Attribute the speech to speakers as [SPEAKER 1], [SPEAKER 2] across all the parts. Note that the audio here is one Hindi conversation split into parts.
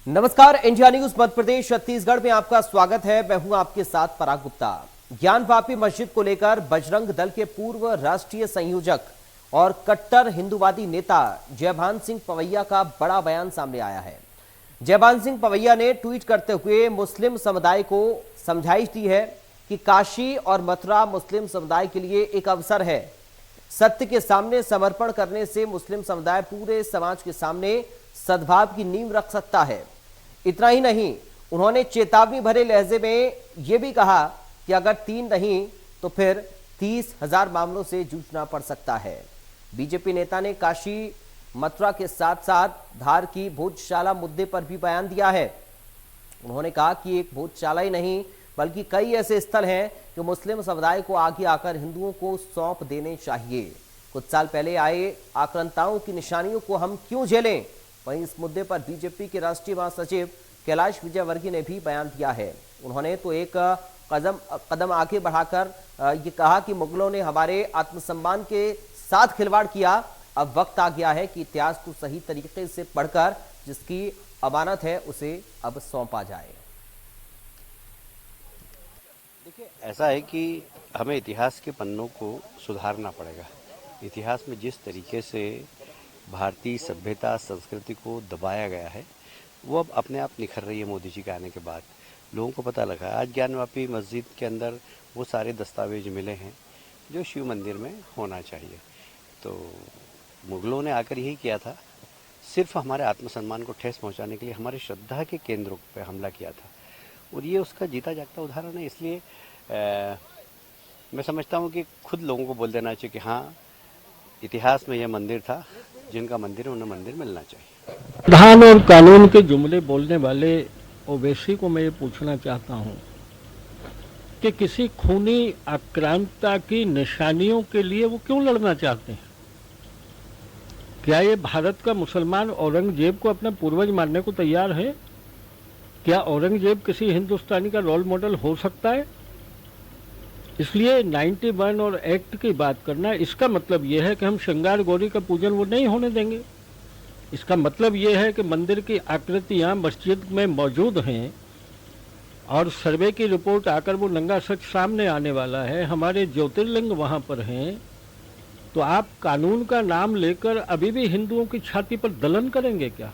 [SPEAKER 1] नमस्कार, इंडिया न्यूज मध्य प्रदेश छत्तीसगढ़ में आपका स्वागत है। मैं हूं आपके साथ पराग गुप्ता। ज्ञानवापी मस्जिद को लेकर बजरंग दल के पूर्व राष्ट्रीय संयोजक और कट्टर हिंदूवादी नेता जयभान सिंह पवैया का बड़ा बयान सामने आया है। जयभान सिंह पवैया ने ट्वीट करते हुए मुस्लिम समुदाय को समझाइश दी है कि काशी और मथुरा मुस्लिम समुदाय के लिए एक अवसर है। सत्य के सामने समर्पण करने से मुस्लिम समुदाय पूरे समाज के सामने सद्भाव की नींव रख सकता है। इतना ही नहीं, उन्होंने चेतावनी भरे लहजे में यह भी कहा कि अगर 3 नहीं तो फिर 30,000 मामलों से जूझना पड़ सकता है। बीजेपी नेता ने काशी मथुरा के साथ साथ धार की भोजशाला मुद्दे पर भी बयान दिया है। उन्होंने कहा कि एक भोजशाला ही नहीं बल्कि कई ऐसे स्थल हैं जो मुस्लिम समुदाय को आगे आकर हिंदुओं को सौंप देने चाहिए। कुछ साल पहले आए आक्रांताओं की निशानियों को हम क्यों झेलें? वहीं इस मुद्दे पर बीजेपी के राष्ट्रीय महासचिव कैलाश विजयवर्गीय ने भी बयान दिया है। उन्होंने तो एक कदम आगे बढ़ाकर ये कहा कि मुगलों ने हमारे आत्मसम्मान के साथ खिलवाड़ किया। अब वक्त आ गया है कि इतिहास को सही तरीके से पढ़कर जिसकी अमानत है उसे अब सौंपा जाए।
[SPEAKER 2] देखिए, ऐसा है कि हमें इतिहास के पन्नों को सुधारना पड़ेगा। इतिहास में जिस तरीके से भारतीय सभ्यता संस्कृति को दबाया गया है वो अब अपने आप निखर रही है। मोदी जी के आने के बाद लोगों को पता लगा। आज ज्ञानवापी मस्जिद के अंदर वो सारे दस्तावेज मिले हैं जो शिव मंदिर में होना चाहिए। तो मुगलों ने आकर यही किया था, सिर्फ हमारे आत्मसम्मान को ठेस पहुंचाने के लिए हमारी श्रद्धा के केंद्रों पर हमला किया था और ये उसका जीता जागता उदाहरण है। इसलिए मैं समझता हूँ कि खुद लोगों को बोल देना चाहिए कि हाँ, इतिहास में यह मंदिर था, जिनका मंदिर है उन्हें मंदिर मिलना चाहिए।
[SPEAKER 3] प्रधान और कानून के जुमले बोलने वाले ओवैसी को मैं ये पूछना चाहता हूँ कि किसी खूनी आक्रांता की निशानियों के लिए वो क्यों लड़ना चाहते हैं? क्या ये भारत का मुसलमान औरंगजेब को अपना पूर्वज मानने को तैयार है? क्या औरंगजेब किसी हिंदुस्तानी का रोल मॉडल हो सकता है? इसलिए 91 और एक्ट की बात करना, इसका मतलब यह है कि हम श्रृंगार गौरी का पूजन वो नहीं होने देंगे। इसका मतलब यह है कि मंदिर की आकृतियां मस्जिद में मौजूद हैं और सर्वे की रिपोर्ट आकर वो नंगा सच सामने आने वाला है। हमारे ज्योतिर्लिंग वहां पर हैं, तो आप कानून का नाम लेकर अभी भी हिंदुओं की छाती पर दलन करेंगे क्या?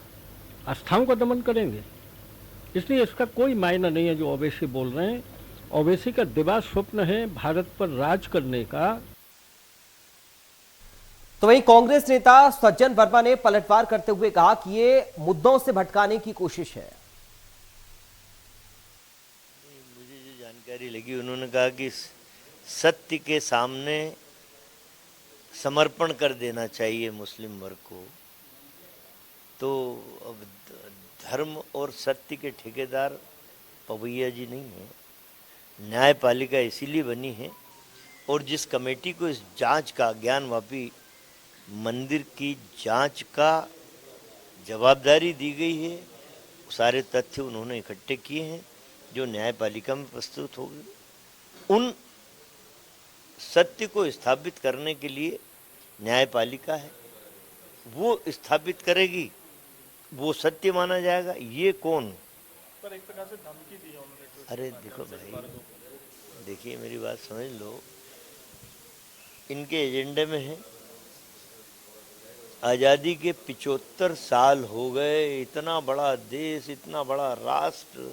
[SPEAKER 3] आस्थाओं का दमन करेंगे? इसलिए इसका कोई मायना नहीं है जो ओवैसी बोल रहे हैं। ओवैसी का दिवा स्वप्न है भारत पर राज करने का।
[SPEAKER 1] तो वहीं कांग्रेस नेता सज्जन वर्मा ने पलटवार करते हुए कहा कि ये मुद्दों से भटकाने की कोशिश है।
[SPEAKER 4] मुझे जो जानकारी लगी, उन्होंने कहा कि सत्य के सामने समर्पण कर देना चाहिए मुस्लिम वर्ग को। तो अब धर्म और सत्य के ठेकेदार पवैया जी नहीं है, न्यायपालिका इसीलिए बनी है। और जिस कमेटी को इस जांच का, ज्ञानवापी मंदिर की जांच का जवाबदारी दी गई है, सारे तथ्य उन्होंने इकट्ठे किए हैं जो न्यायपालिका में प्रस्तुत होंगे। उन सत्य को स्थापित करने के लिए न्यायपालिका है, वो स्थापित करेगी, वो सत्य माना जाएगा। ये कौन?
[SPEAKER 5] पर एक प्रकार से धमकी दी है उन्होंने।
[SPEAKER 4] अरे देखो भाई, देखिए मेरी बात समझ लो। इनके एजेंडे में है आज़ादी के 75 साल हो गए, इतना बड़ा देश, इतना बड़ा राष्ट्र,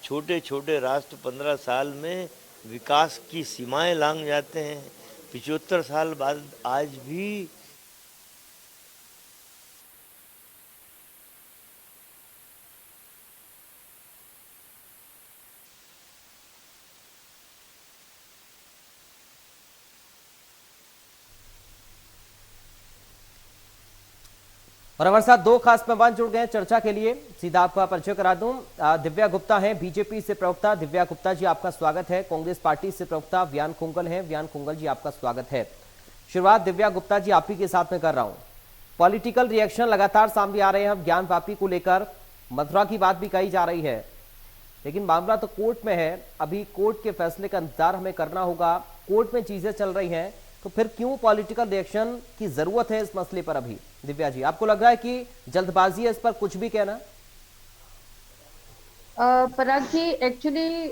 [SPEAKER 4] छोटे छोटे राष्ट्र 15 साल में विकास की सीमाएं लांघ जाते हैं। 75 साल बाद आज भी
[SPEAKER 1] और हमारे साथ 2 खास मेहमान जुड़ गए हैं चर्चा के लिए। सीधा आपका परिचय करा दूं। दिव्या गुप्ता हैं बीजेपी से प्रवक्ता। दिव्या गुप्ता जी, आपका स्वागत है। कांग्रेस पार्टी से प्रवक्ता व्यान खुंगल हैं। व्यान खुंगल जी, आपका स्वागत है। शुरुआत दिव्या गुप्ता जी आप ही के साथ में कर रहा हूं। पॉलिटिकल रिएक्शन लगातार सामने आ रहे हैं ज्ञानवापी को लेकर। मथुरा की बात भी कही जा रही है, लेकिन मामला तो कोर्ट में है। अभी कोर्ट के फैसले का इंतजार हमें करना होगा। कोर्ट में चीजें चल रही हैं, तो फिर क्यों पॉलिटिकल रिएक्शन की जरूरत है इस मसले पर अभी? दिव्या जी, आपको लग रहा है कि जल्दबाजी है इस पर कुछ भी कहना?
[SPEAKER 6] पराग जी, एक्चुअली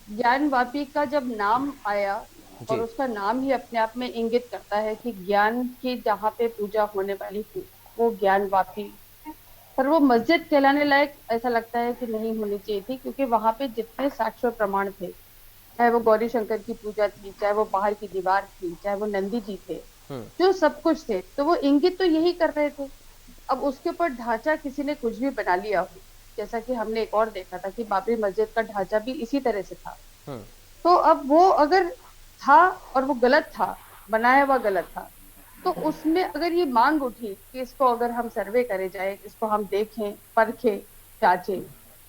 [SPEAKER 6] ज्ञानवापी का जब नाम आया,
[SPEAKER 1] जी।
[SPEAKER 6] और उसका नाम ही अपने आप में इंगित करता है कि ज्ञान की जहाँ पे पूजा होने वाली थी वो ज्ञानवापी, पर वो मस्जिद कहलाने लायक ऐसा लगता है कि नहीं होनी चाहिए थी, क्योंकि वहां पे जितने साक्ष्य प्रमाण थे, चाहे वो गौरी शंकर की पूजा थी, चाहे वो बाहर की दीवार थी, चाहे वो नंदी जी थे,
[SPEAKER 1] हम्म।
[SPEAKER 6] जो सब कुछ थे, तो वो इंगित तो यही कर रहे थे। अब उसके ऊपर ढांचा किसी ने कुछ भी बना लिया हो, जैसा कि हमने एक और देखा था कि बाबरी मस्जिद का ढांचा भी इसी तरह से था।
[SPEAKER 1] हम्म।
[SPEAKER 6] तो अब वो अगर था और वो गलत था, बनाया हुआ गलत था, तो उसमें अगर ये मांग उठी कि इसको अगर हम सर्वे करे जाए, इसको हम देखें, परखें, जांचें,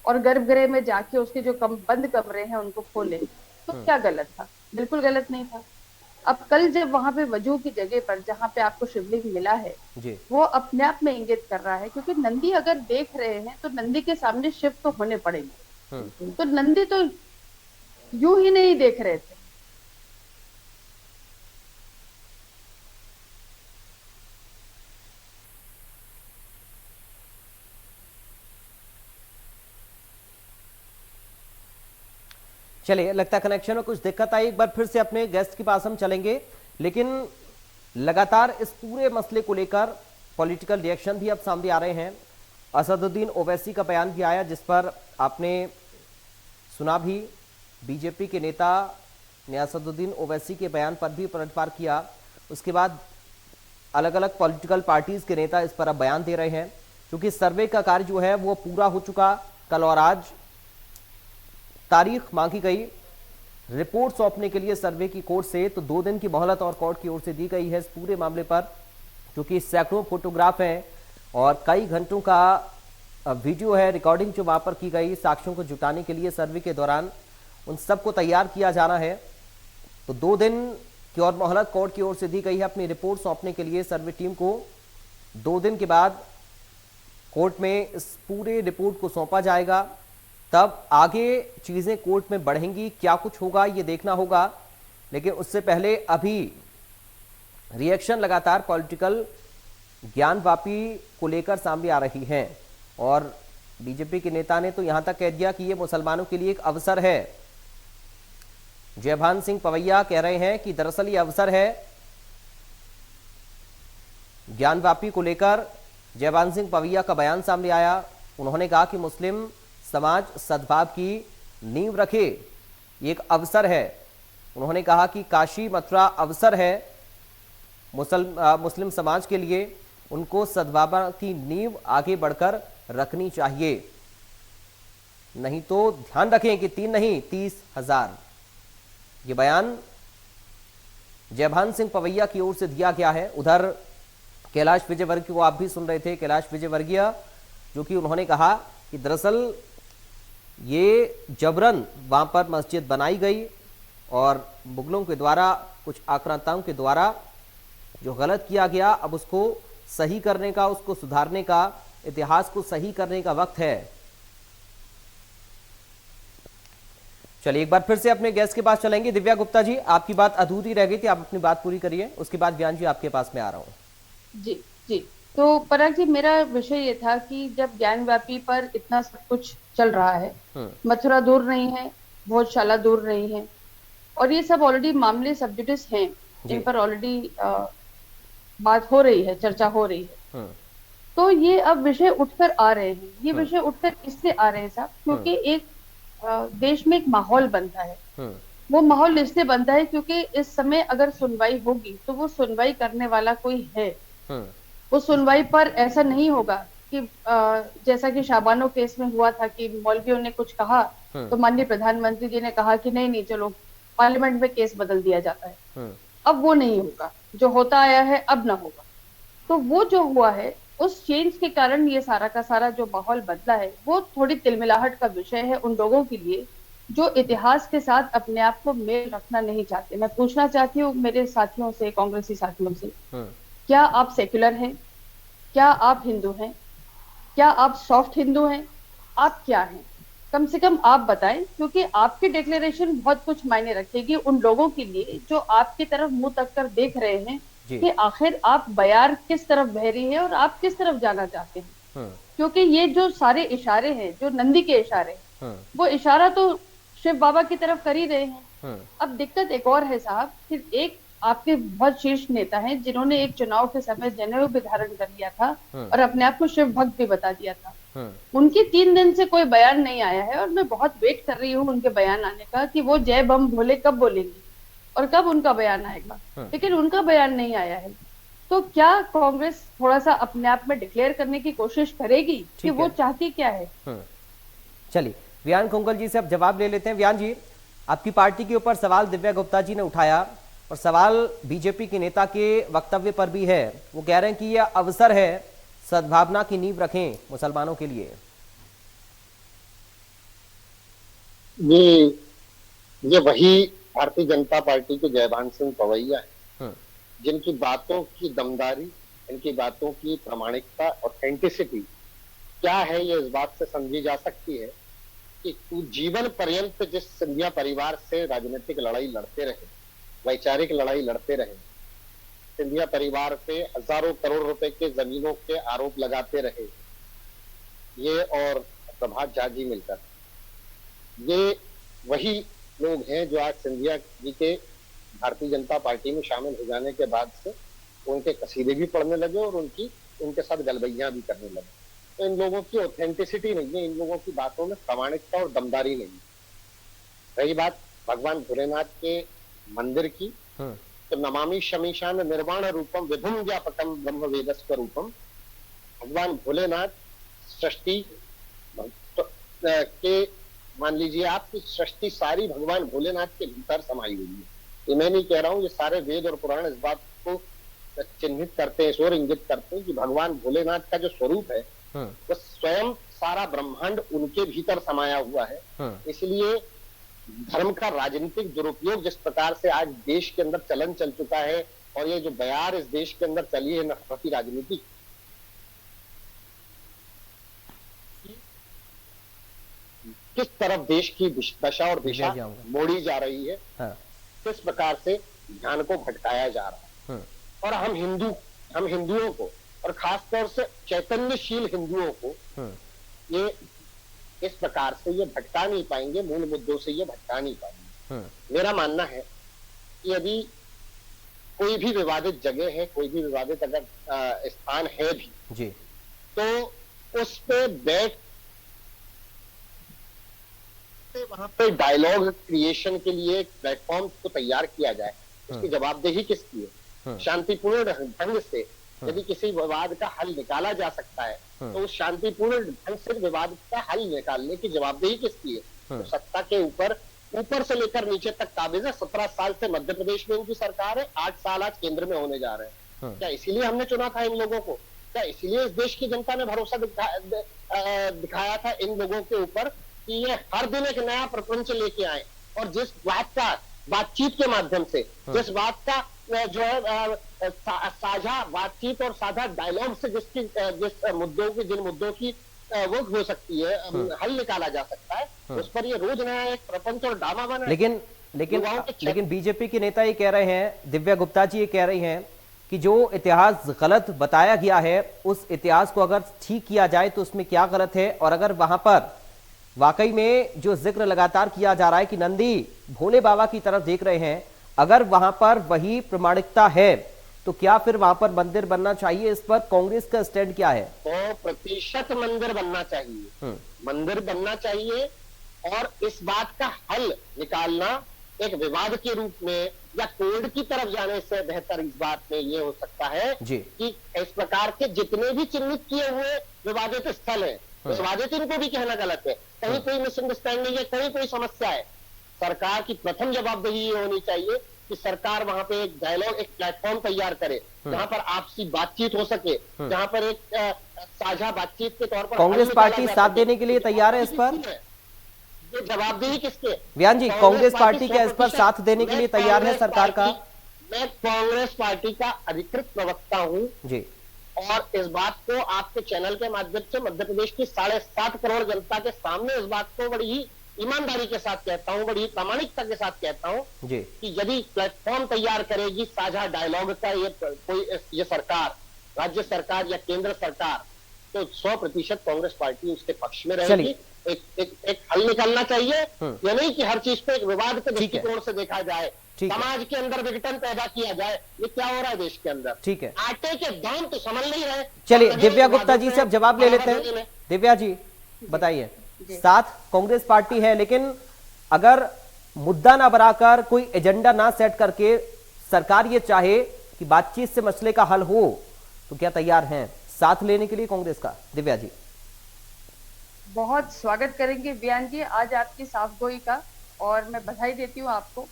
[SPEAKER 6] और गर्भगृह में जाके उसके जो बंद कमरे हैं उनको खोलें, तो क्या गलत था? बिल्कुल गलत नहीं था। अब कल जब वहां पे वजू की जगह पर जहां पे आपको शिवलिंग मिला है,
[SPEAKER 1] जी।
[SPEAKER 6] वो अपने आप में इंगित कर रहा है, क्योंकि नंदी अगर देख रहे हैं तो नंदी के सामने शिव तो होने
[SPEAKER 1] हम्म।
[SPEAKER 6] पड़ेंगे, तो नंदी तो यूं ही नहीं देख रहे थे।
[SPEAKER 1] चलिए, लगता है कनेक्शन में कुछ दिक्कत आई। एक बार फिर से अपने गेस्ट के पास हम चलेंगे, लेकिन लगातार इस पूरे मसले को लेकर पॉलिटिकल रिएक्शन भी अब सामने आ रहे हैं। असदुद्दीन ओवैसी का बयान भी आया, जिस पर आपने सुना भी। बीजेपी के नेता ने असदुद्दीन ओवैसी के बयान पर भी पलटवार किया। उसके बाद अलग अलग पॉलिटिकल पार्टीज के नेता इस पर अब बयान दे रहे हैं, क्योंकि सर्वे का कार्य जो है वो पूरा हो चुका। कल और आज तारीख मांगी गई रिपोर्ट सौंपने के लिए सर्वे की कोर्ट से, तो 2 दिन की मोहलत और कोर्ट की ओर से दी गई है इस पूरे मामले पर, क्योंकि सैकड़ों फोटोग्राफ हैं और कई घंटों का वीडियो है, रिकॉर्डिंग जो वहां पर की गई साक्ष्यों को जुटाने के लिए सर्वे के दौरान उन सबको तैयार किया जाना है। तो 2 दिन की और मोहलत कोर्ट की ओर से दी गई है अपनी रिपोर्ट सौंपने के लिए सर्वे टीम को। 2 दिन के बाद कोर्ट में इस पूरे रिपोर्ट को सौंपा जाएगा, तब आगे चीजें कोर्ट में बढ़ेंगी, क्या कुछ होगा ये देखना होगा। लेकिन उससे पहले अभी रिएक्शन लगातार पॉलिटिकल ज्ञानवापी को लेकर सामने आ रही हैं, और बीजेपी के नेता ने तो यहां तक कह दिया कि ये मुसलमानों के लिए एक अवसर है। जयभान सिंह पवैया कह रहे हैं कि दरअसल ये अवसर है ज्ञानवापी को लेकर। जयभान सिंह पवैया का बयान सामने आया। उन्होंने कहा कि मुस्लिम समाज सद्भाव की नींव रखे, ये एक अवसर है। उन्होंने कहा कि काशी मथुरा अवसर है मुस्लिम समाज के लिए, उनको सद्भाव की नींव आगे बढ़कर रखनी चाहिए, नहीं तो ध्यान रखें कि 3 नहीं 30,000। ये बयान जयभान सिंह पवैया की ओर से दिया गया है। उधर कैलाश विजयवर्गीय को आप भी सुन रहे थे, कैलाश विजयवर्गीय, जो कि उन्होंने कहा कि दरअसल ये जबरन वहां पर मस्जिद बनाई गई और मुगलों के द्वारा, कुछ आक्रांताओं के द्वारा जो गलत किया गया, अब उसको सही करने का, उसको सुधारने का, इतिहास को सही करने का वक्त है। चलिए, एक बार फिर से अपने गेस्ट के पास चलेंगे। दिव्या गुप्ता जी, आपकी बात अधूरी रह गई थी, आप अपनी बात पूरी करिए, उसके बाद ज्ञान जी आपके पास में आ रहा हूं।
[SPEAKER 6] जी जी। तो पराग जी, मेरा विषय ये था कि जब ज्ञानव्यापी पर इतना सब कुछ चल रहा है, मथुरा दूर नहीं है, भोजशाला दूर नहीं है, और ये सब ऑलरेडी मामले सब जुडिस हैं, इन पर ऑलरेडी बात हो रही है, चर्चा हो रही है, तो ये अब विषय उठकर आ रहे हैं। ये विषय उठकर इससे आ रहे हैं साहब, क्योंकि एक देश में एक माहौल बनता है। वो माहौल इससे बनता है क्योंकि इस समय अगर सुनवाई होगी तो वो सुनवाई करने वाला कोई है। उस सुनवाई पर ऐसा नहीं होगा कि जैसा कि शाबानो केस में हुआ था कि मौलवियों ने कुछ कहा तो माननीय प्रधानमंत्री जी ने कहा कि नहीं नहीं चलो पार्लियामेंट में केस बदल दिया जाता है। अब वो नहीं होगा, जो होता आया है अब ना होगा। तो वो जो हुआ है उस चेंज के कारण ये सारा का सारा जो माहौल बदला है, वो थोड़ी तिलमिलाहट का विषय है उन लोगों के लिए जो इतिहास के साथ अपने आप को मेल रखना नहीं चाहते। मैं पूछना चाहती हूँ मेरे साथियों से, कांग्रेसी साथियों से, क्या आप सेक्युलर हैं? क्या आप हिंदू हैं? क्या आप सॉफ्ट हिंदू हैं? आप क्या हैं? कम से कम आप बताएं, क्योंकि आपकी डिक्लेरेशन बहुत कुछ मायने रखेगी उन लोगों के लिए जो आपकी तरफ मुंह तक कर देख रहे हैं कि आखिर आप बयार किस तरफ बह रही है और आप किस तरफ जाना चाहते हैं। क्योंकि ये जो सारे इशारे हैं, जो नंदी के इशारे, वो इशारा तो शिव बाबा की तरफ कर ही रहे हैं। अब दिक्कत एक और है साहब, फिर एक आपके बहुत शीर्ष नेता हैं जिन्होंने एक चुनाव के समय जनेऊ भी धारण कर लिया था और अपने आप को शिव भक्त भी बता दिया था। उनकी 3 दिन से कोई बयान नहीं आया है और मैं बहुत वेट कर रही हूँ उनके बयान आने का कि वो जय बम भोले कब बोलेंगे और कब उनका बयान आएगा, लेकिन उनका बयान नहीं आया है। तो क्या कांग्रेस थोड़ा सा अपने आप में डिक्लेयर करने की कोशिश करेगी कि वो चाहती क्या है?
[SPEAKER 1] चलिए वियान खोंगल जी से अब जवाब ले लेते हैं। वियान जी, आपकी पार्टी के ऊपर सवाल दिव्या गुप्ता जी ने उठाया और सवाल बीजेपी के नेता के वक्तव्य पर भी है। वो कह रहे हैं कि यह अवसर है, सद्भावना की नींव रखें मुसलमानों के लिए।
[SPEAKER 7] ये वही भारतीय जनता पार्टी के जयभान सिंह पवैया है जिनकी बातों की दमदारी, इनकी बातों की प्रामाणिकता, ऑथेंटिसिटी क्या है ये इस बात से समझी जा सकती है कि जीवन पर्यंत जिस सिंधिया परिवार से राजनीतिक लड़ाई लड़ते रहे, वैचारिक लड़ाई लड़ते रहे, सिंधिया परिवार पे हजारों करोड़ रुपए के जमीनों के आरोप लगाते रहे, ये और प्रभात झा जी मिलकर, ये वही लोग हैं जो आज सिंधिया जी के भारतीय जनता पार्टी में शामिल हो जाने के बाद से उनके कसीदे भी पढ़ने लगे और उनके साथ गलबैया भी करने लगे। तो इन लोगों की ऑथेंटिसिटी नहीं है, इन लोगों की बातों में प्रामाणिकता और दमदारी नहीं है। रही बात भगवान भोलेनाथ के मंदिर की, तो नमामि शमीशान निर्वाण रूपम विभुम व्यापकम ब्रह्म वेदस्व रूपम, भगवान भोलेनाथ सृष्टि के, मान लीजिए आपकी सृष्टि सारी भगवान भोलेनाथ के भीतर समाई हुई है। ये मैं नहीं कह रहा हूँ, ये सारे वेद और पुराण इस बात को चिन्हित करते हैं, और इंगित करते हैं कि भगवान भोलेनाथ का जो स्वरूप है वो स्वयं सारा ब्रह्मांड उनके भीतर समाया हुआ है। इसलिए धर्म का राजनीतिक दुरुपयोग जिस प्रकार से आज देश के अंदर चलन चल चुका है, और ये जो बयार इस देश के अंदर चली है नफरती राजनीति, किस तरफ देश की दशा और दिशा मोड़ी जा रही है, किस प्रकार से ध्यान को भटकाया जा रहा है। और हम हिंदुओं को, और खासतौर से चैतन्यशील हिंदुओं को ये इस प्रकार से ये भटका नहीं पाएंगे, मूल मुद्दों से ये भटका नहीं पाएंगे। मेरा मानना है कि यदि कोई भी विवादित जगह है, कोई भी विवादित अगर स्थान है भी जी, तो उस पे बैठ वहां पे डायलॉग क्रिएशन के लिए एक प्लेटफॉर्म को तैयार किया जाए। उसकी जवाबदेही किसकी है? शांतिपूर्ण ढंग से यदि किसी विवाद का हल निकाला जा सकता है तो उस शांतिपूर्ण ढंग से विवाद का हल निकालने की जवाबदेही किसकी है? तो सत्ता के ऊपर से लेकर नीचे तक काबिज है। 17 साल से मध्य प्रदेश में उनकी सरकार है, 8 साल आज केंद्र में होने जा रहे हैं। क्या इसीलिए हमने चुना था इन लोगों को? क्या इसीलिए इस देश की जनता ने भरोसा दिखाया था इन लोगों के ऊपर कि ये हर दिन एक नया प्रपंच लेके आए, और जिस बात का बातचीत के माध्यम से, जिस बात का जो है साझा बातचीत और साझा डायलॉग से जिस मुद्दों की, जिन मुद्दों की वो हो सकती है, हल निकाला जा सकता है, उस पर ये रोज नया एक प्रपंच और ड्रामा बना।
[SPEAKER 1] लेकिन बीजेपी के नेता ये कह रहे हैं, दिव्या गुप्ता जी ये कह रही हैं कि जो इतिहास गलत बताया गया है उस इतिहास को अगर ठीक किया जाए तो उसमें क्या गलत है, और अगर वहां पर वाकई में जो जिक्र लगातार किया जा रहा है कि नंदी भोले बाबा की तरफ देख रहे हैं, अगर वहां पर वही प्रामाणिकता है तो क्या फिर वहां पर मंदिर बनना चाहिए? इस पर कांग्रेस का स्टैंड क्या है?
[SPEAKER 7] 100% मंदिर बनना चाहिए, मंदिर बनना चाहिए। और इस बात का हल निकालना एक विवाद के रूप में या कोर्ट की तरफ जाने से बेहतर इस बात में ये हो सकता है कि इस प्रकार के जितने भी चिन्हित किए हुए विवादित स्थल है, विवादित इनको भी कहना गलत है, कहीं कोई मिसअंडरस्टैंडिंग है, कहीं कोई समस्या है, सरकार की प्रथम जवाबदेही ये होनी चाहिए कि सरकार वहां पे एक डायलॉग, एक प्लेटफॉर्म तैयार करे जहां पर आपसी बातचीत हो सके, जहां पर एक साझा बातचीत के तौर पर।
[SPEAKER 1] कांग्रेस पार्टी साथ देने के लिए तैयार है इस पर?
[SPEAKER 7] ये जवाबदेही किसके?
[SPEAKER 1] वियान जी, कांग्रेस पार्टी क्या इस पर साथ देने के लिए तैयार है सरकार का?
[SPEAKER 7] मैं कांग्रेस पार्टी का अधिकृत प्रवक्ता हूँ जी, और इस बात को आपके चैनल के माध्यम से मध्य प्रदेश की 7.5 करोड़ जनता के सामने इस बात को बड़ी ही ईमानदारी के साथ कहता हूँ, बड़ी प्रामाणिकता के साथ कहता हूँ कि यदि प्लेटफॉर्म तैयार करेगी साझा डायलॉग का ये सरकार, राज्य सरकार या केंद्र सरकार, तो 100% कांग्रेस पार्टी उसके पक्ष में रहेगी, एक हल हल निकलना चाहिए, ये नहीं कि हर चीज पे एक विवाद के
[SPEAKER 1] ठीक है।
[SPEAKER 7] दृष्टिकोण से देखा जाए,
[SPEAKER 1] ठीक है।
[SPEAKER 7] समाज के अंदर विघटन पैदा किया जाए। ये क्या हो रहा है देश के अंदर?
[SPEAKER 1] ठीक है।
[SPEAKER 7] आटे के दाम तो समझ नहीं रहे।
[SPEAKER 1] चलिए
[SPEAKER 7] और
[SPEAKER 1] दिव्या
[SPEAKER 7] अगर
[SPEAKER 1] गुप्ता जी से अब जवाब ले लेते हैं। दिव्या जी बताइए, साथ कांग्रेस पार्टी है, लेकिन अगर मुद्दा ना बनाकर कोई एजेंडा ना सेट करके सरकार ये चाहे कि बातचीत से मसले का हल हो, तो क्या तैयार हैं साथ लेने के लिए कांग्रेस का? दिव्या जी
[SPEAKER 6] बहुत स्वागत करेंगे बयान जी आज आपकी साफगोई का, और मैं बधाई देती हूँ आपको।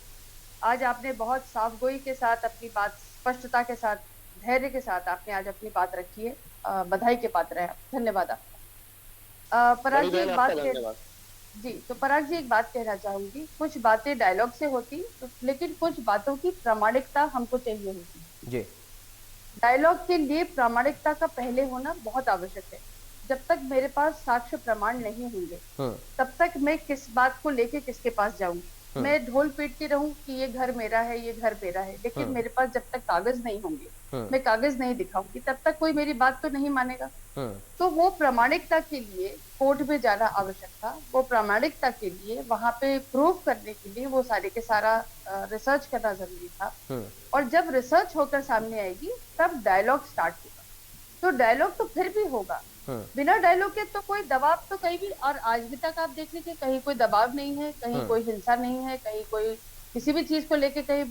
[SPEAKER 6] आज आपने बहुत साफगोई के साथ अपनी बात, स्पष्टता के साथ, धैर्य के साथ आपने आज अपनी बात रखी है। बधाई के पात्र है आप। धन्यवाद आपका। पराग जी एक बात जी, तो पराग जी एक बात कहना चाहूंगी, कुछ बातें डायलॉग से होती तो, लेकिन कुछ बातों की प्रामाणिकता हमको चाहिए होती
[SPEAKER 1] जी।
[SPEAKER 6] डायलॉग के लिए प्रामाणिकता का पहले होना बहुत आवश्यक है। जब तक मेरे पास साक्ष्य प्रमाण नहीं होंगे तब तक मैं किस बात को लेके किसके पास जाऊंगी? मैं ढोल पीटती रहूं कि ये घर मेरा है, ये घर मेरा है, लेकिन मेरे पास जब तक कागज नहीं होंगे, मैं कागज नहीं दिखाऊंगी, तब तक कोई मेरी बात तो नहीं मानेगा। तो वो प्रामाणिकता के लिए कोर्ट में जाना आवश्यक था। वो प्रामाणिकता के लिए वहां पे प्रूव करने के लिए वो सारे के सारा रिसर्च करना जरूरी था। और जब रिसर्च होकर सामने आएगी तब डायलॉग स्टार्ट होगा। तो डायलॉग तो फिर भी होगा, बिना डायलॉग के तो कोई दबाव तो कहीं भी, और आज भी तक आप देख लीजिए कहीं कोई दबाव नहीं है, कहीं कोई हिंसा नहीं है, कहीं कोई किसी भी चीज को लेके कहीं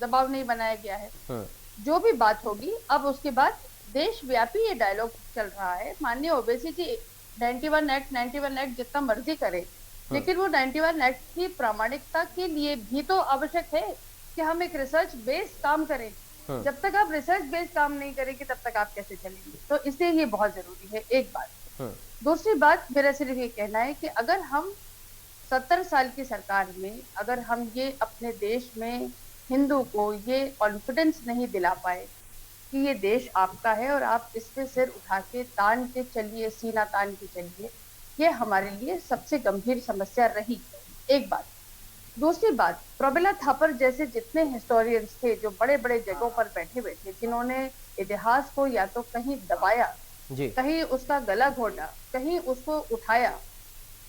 [SPEAKER 6] दबाव नहीं बनाया गया है। जो भी बात होगी अब उसके बाद देशव्यापी ये डायलॉग चल रहा है। माननीय ओवैसी जी 91 एक्ट जितना मर्जी करे, लेकिन वो 91 एक्ट की प्रामाणिकता के लिए भी तो आवश्यक है कि हम एक रिसर्च बेस्ड काम करें। जब तक आप रिसर्च बेस्ड काम नहीं करेंगे तब तक आप कैसे चलेंगे? तो इसलिए ये बहुत जरूरी है, एक बात। दूसरी बात मेरा सिर्फ ये कहना है कि अगर हम 70 साल की सरकार में अगर हम ये अपने देश में हिंदू को ये कॉन्फिडेंस नहीं दिला पाए कि ये देश आपका है और आप इस पे सिर उठा के तान के चलिए, सीना तान के चलिए, ये हमारे लिए सबसे गंभीर समस्या रही। एक बात। दूसरी बात, प्रमिला थापर जैसे जितने हिस्टोरियंस थे जो बड़े बड़े जगहों पर बैठे बैठे, जिन्होंने इतिहास को या तो कहीं दबाया, कहीं उसका गला घोटा, कहीं उसको उठाया,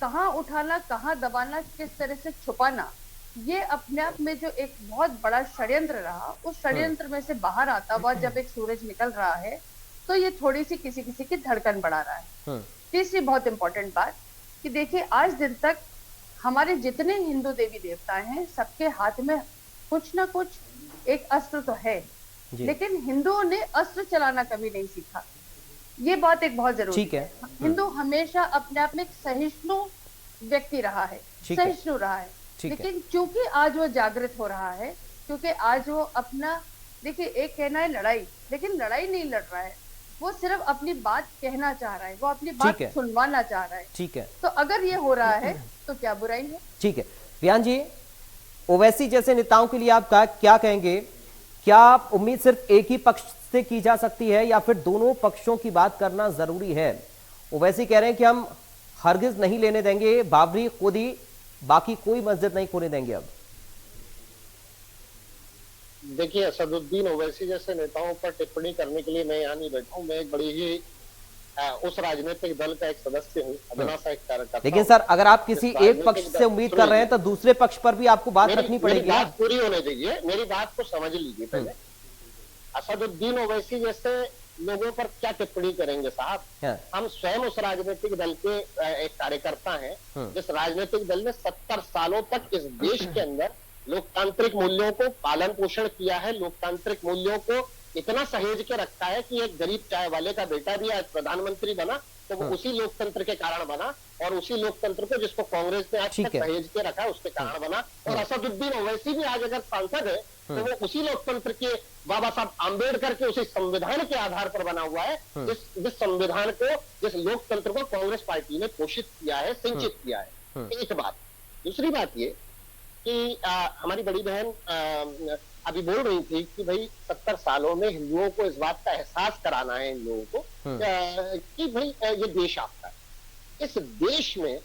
[SPEAKER 6] कहाँ उठाना, कहाँ दबाना, किस तरह से छुपाना, ये अपने आप में जो एक बहुत बड़ा षड्यंत्र रहा, उस षड्यंत्र में से बाहर आता हुआ जब एक सूरज निकल रहा है तो ये थोड़ी सी किसी किसी की धड़कन बढ़ा रहा है। तीसरी बहुत इंपॉर्टेंट बात कि देखिए आज दिन तक हमारे जितने हिंदू देवी देवता हैं सबके हाथ में कुछ ना कुछ एक अस्त्र तो है, लेकिन हिंदुओं ने अस्त्र चलाना कभी नहीं सीखा। ये बात एक बहुत जरूरी है। हिंदू हमेशा अपने आप में एक सहिष्णु व्यक्ति रहा है, सहिष्णु रहा है, लेकिन क्योंकि आज वो जागृत हो रहा है, क्योंकि आज वो अपना, देखिए एक कहना है लड़ाई, लेकिन लड़ाई नहीं लड़ रहा है, वो सिर्फ अपनी बात कहना चाह रहा है, वो अपनी बात सुनवाना चाह रहा है।
[SPEAKER 1] ठीक है,
[SPEAKER 6] तो अगर ये हो रहा है तो क्या बुराई है?
[SPEAKER 1] ठीक है। रियान जी, ओवैसी जैसे नेताओं के लिए आप क्या कहेंगे? क्या उम्मीद सिर्फ एक ही पक्ष से की जा सकती है या फिर दोनों पक्षों की बात करना जरूरी है? ओवैसी कह रहे हैं कि हम हरगिज नहीं लेने देंगे बाबरी खुदी, बाकी कोई मस्जिद नहीं खोने देंगे। अब
[SPEAKER 7] देखिए, असदुद्दीन ओवैसी जैसे नेताओं पर टिप्पणी करने के लिए मैं यहाँ नहीं बैठा हूँ। मैं एक बड़ी ही उस राजनीतिक दल का एक सदस्य हूँ, अभिलाषा एक कार्यकर्ता।
[SPEAKER 1] लेकिन सर, अगर आप किसी एक पक्ष से उम्मीद कर रहे हैं तो दूसरे पक्ष पर भी आपको बात रखनी पड़ेगी।
[SPEAKER 7] मेरी बात पूरी होने दीजिए, मेरी बात को समझ लीजिए पहले। असदुद्दीन ओवैसी जैसे लोगों पर क्या टिप्पणी करेंगे साहब? हम स्वयं उस राजनीतिक दल के एक कार्यकर्ता हैं जिस राजनीतिक दल ने 70 सालों तक इस देश के अंदर लोकतांत्रिक मूल्यों को पालन पोषण किया है, लोकतांत्रिक मूल्यों को इतना सहेज के रखा है कि एक गरीब चाय वाले का बेटा भी आज प्रधानमंत्री बना तो वो उसी लोकतंत्र के कारण बना, और उसी लोकतंत्र को जिसको कांग्रेस ने आज तक सहेज के रखा उसके कारण बना। और असदुद्दीन ओवैसी भी आज अगर सांसद है तो वो उसी लोकतंत्र के बाबा साहब आम्बेडकर के उसी संविधान के आधार पर बना हुआ है, जिस संविधान को, जिस लोकतंत्र को कांग्रेस पार्टी ने पोषित किया है, सिंचित किया है। एक बात। दूसरी बात ये कि हमारी बड़ी बहन अभी बोल रही थी कि भाई 70 सालों में हिंदुओं को इस बात का एहसास कराना है इन लोगों को कि भाई ये देश आपका है। इस देश में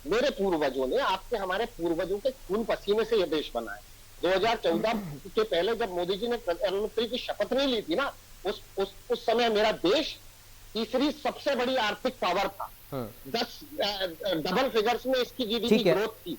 [SPEAKER 7] मेरे पूर्वजों ने, आपके हमारे पूर्वजों के खून पसीने से ये देश बना है। 2014 के पहले जब मोदी जी ने प्रधानमंत्री की शपथ नहीं ली थी ना, उस समय मेरा देश तीसरी सबसे बड़ी आर्थिक पावर था। 10 डबल फिगर्स में इसकी जीडीपी
[SPEAKER 1] ठीक है।
[SPEAKER 7] ग्रोथ थी।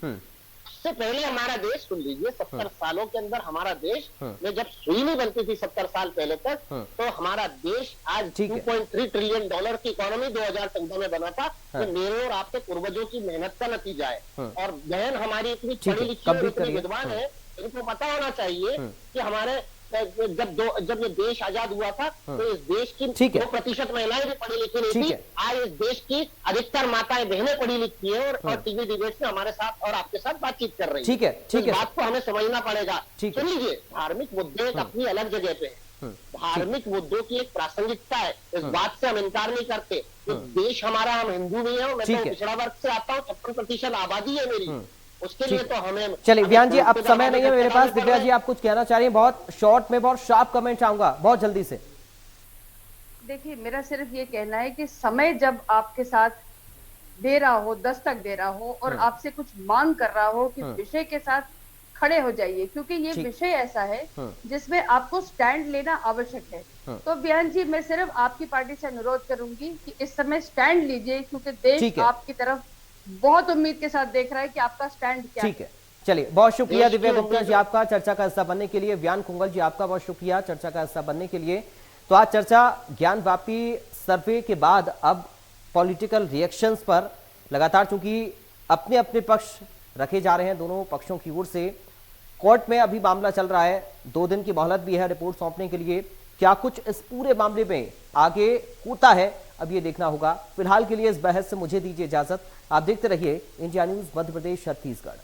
[SPEAKER 7] उससे पहले हमारा देश, सुन लीजिए, 70 सालों के अंदर हमारा देश में जब सुई नहीं बनती थी 70 साल पहले तक, तो हमारा देश आज
[SPEAKER 1] ठीक है।
[SPEAKER 7] $2.3 ट्रिलियन की इकोनॉमी 2014 में बना था। तो मेरे और आपके पूर्वजों की मेहनत का नतीजा है। और बहन हमारी इतनी
[SPEAKER 1] ठीक है,
[SPEAKER 7] पढ़ी लिखी और
[SPEAKER 1] कंप्लीट
[SPEAKER 7] इतनी
[SPEAKER 1] करिए।
[SPEAKER 7] विद्वान है, इनको पता होना चाहिए कि हमारे जब ये देश आजाद हुआ था तो इस देश की
[SPEAKER 1] ठीक है।
[SPEAKER 7] 2% महिलाएं भी पढ़ी लिखी नहीं
[SPEAKER 1] ठीक
[SPEAKER 7] थी।
[SPEAKER 1] है।
[SPEAKER 7] आज इस देश की अधिकतर माताएं बहनें पढ़ी लिखी है और टीवी डिबेट्स में हमारे साथ और आपके साथ बातचीत कर रही
[SPEAKER 1] ठीक है,
[SPEAKER 7] तो
[SPEAKER 1] ठीक
[SPEAKER 7] इस
[SPEAKER 1] है।
[SPEAKER 7] बात को हमें समझना पड़ेगा।
[SPEAKER 1] ठीक है।
[SPEAKER 7] सुन लीजिए, धार्मिक मुद्दे एक अपनी अलग जगह पे है। धार्मिक मुद्दों की एक प्रासंगिकता है, इस बात से हम इनकार नहीं करते। तो देश हमारा, हम हिंदू भी हैं, मैं
[SPEAKER 1] ठीक
[SPEAKER 7] तो
[SPEAKER 1] है।
[SPEAKER 7] पिछड़ा वर्ग से आता हूँ, 56% आबादी है मेरी। उसके लिए तो हमें,
[SPEAKER 1] चलिए विहान जी, अब
[SPEAKER 7] हमें
[SPEAKER 1] समय नहीं है मेरे पास।
[SPEAKER 7] करने
[SPEAKER 1] दिव्या जी, आप कुछ कहना चाह रही हैं? बहुत शॉर्ट में बहुत शार्प कमेंट चाहूंगा, बहुत जल्दी से।
[SPEAKER 6] देखिए, मेरा सिर्फ ये कहना है कि समय जब आपके साथ दे रहा हो, दस्तक दे रहा हो और आपसे कुछ मांग कर रहा हो कि विषय के साथ खड़े हो जाइए, क्योंकि ये
[SPEAKER 1] ठीक।
[SPEAKER 6] विषय ऐसा है जिसमें आपको स्टैंड लेना आवश्यक है। तो विहान जी, मैं सिर्फ आपकी पार्टी से अनुरोध करूंगी कि इस समय स्टैंड लीजिए, क्योंकि देश
[SPEAKER 1] ठीक है।
[SPEAKER 6] आपकी तरफ बहुत उम्मीद के साथ देख रहा है कि आपका स्टैंड क्या
[SPEAKER 1] ठीक है, चलिए, बहुत शुक्रिया
[SPEAKER 7] देश
[SPEAKER 1] दिव्या
[SPEAKER 7] की
[SPEAKER 1] गुप्ता जी आपका चर्चा का हिस्सा बनने के लिए। विहान खुंगल जी, आपका बहुत शुक्रिया चर्चा का हिस्सा बनने के लिए। तो आज चर्चा ज्ञानवापी सर्वे के बाद अब पॉलिटिकल रिएक्शंस पर लगातार, चूंकि अपने अपने पक्ष रखे जा रहे हैं दोनों पक्षों की ओर से। कोर्ट में अभी मामला चल रहा है, 2 दिन की मोहलत भी है रिपोर्ट सौंपने के लिए। क्या कुछ इस पूरे मामले में आगे होता है, अब ये देखना होगा। फिलहाल के लिए इस बहस से मुझे दीजिए इजाजत। आप देखते रहिए इंडिया न्यूज मध्य प्रदेश छत्तीसगढ़।